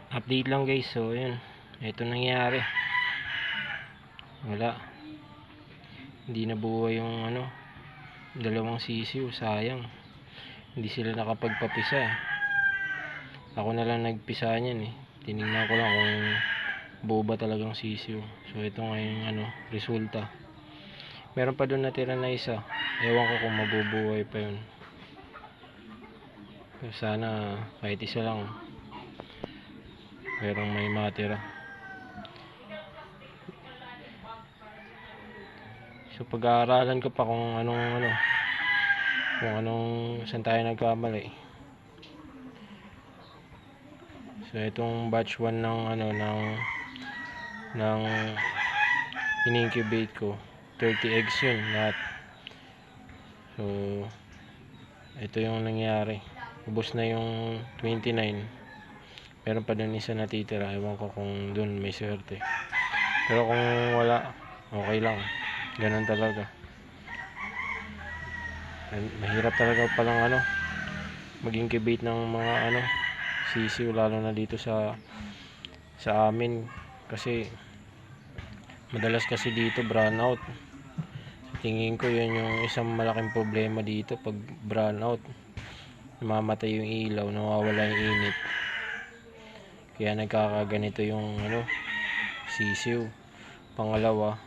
Update lang guys, so yun, ito nangyari, wala, hindi nabuhay yung dalawang sisiw, sayang, hindi sila nakapagpapisa. Ako na lang nagpisa niyan tinignan ko lang kung buo ba talagang sisiw. So ito ngayon resulta, meron pa doon natira na isa, ewan ko kung mabubuhay pa yun, pero sana kahit isa lang merong may matira. So pag-aaralan ko pa kung saan tayo nagkamali. So itong batch 1 ng in-incubate ko, 30 eggs yun lahat. So ito yung nangyari, ubos na yung 29, meron pa dun isa natitira, ewan ko kung dun may swerte, pero kung wala, okay lang, ganun talaga. Mahirap talaga palang mag-incubate ng mga sisiw, lalo na dito sa amin, kasi madalas kasi dito brownout. Tingin ko yun yung isang malaking problema dito, pag brownout, namamatay yung ilaw, nawawala yung init, kaya nagkakaganito yung sisiw. Pangalawa,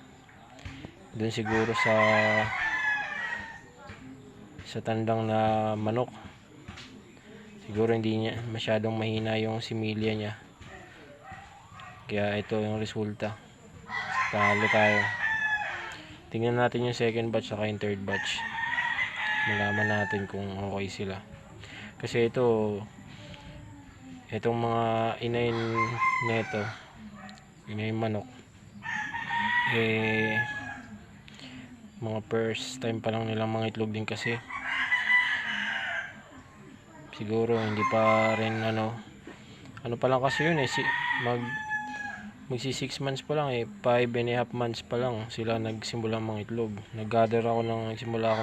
dun siguro sa tandang na manok, siguro hindi niya masyadong mahina yung similya niya, kaya ito yung resulta, talo tayo. Tingnan natin yung second batch saka yung third batch, malaman natin kung okay sila. Kasi itong mga inayin neto, inayin manok, mga first time pa lang nilang mga itlog din, kasi siguro hindi pa rin pa lang kasi yun magsi 6 months pa lang 5.5 months pa lang sila nagsimula mga itlog. Nagsimula ako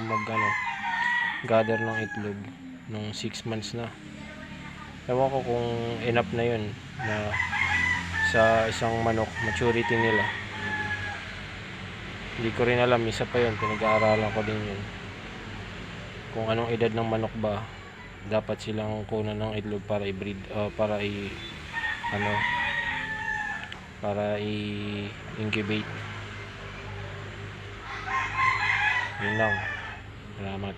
gather ng itlog nung 6 months na. Ewan ko kung enough na yun na sa isang manok maturity nila, hindi ko rin alam, isa pa yun, pinag-aaralan ko din yun, kung anong edad ng manok ba dapat silang kunan ng itlog para i-breed, para i-incubate. Yun lang, salamat.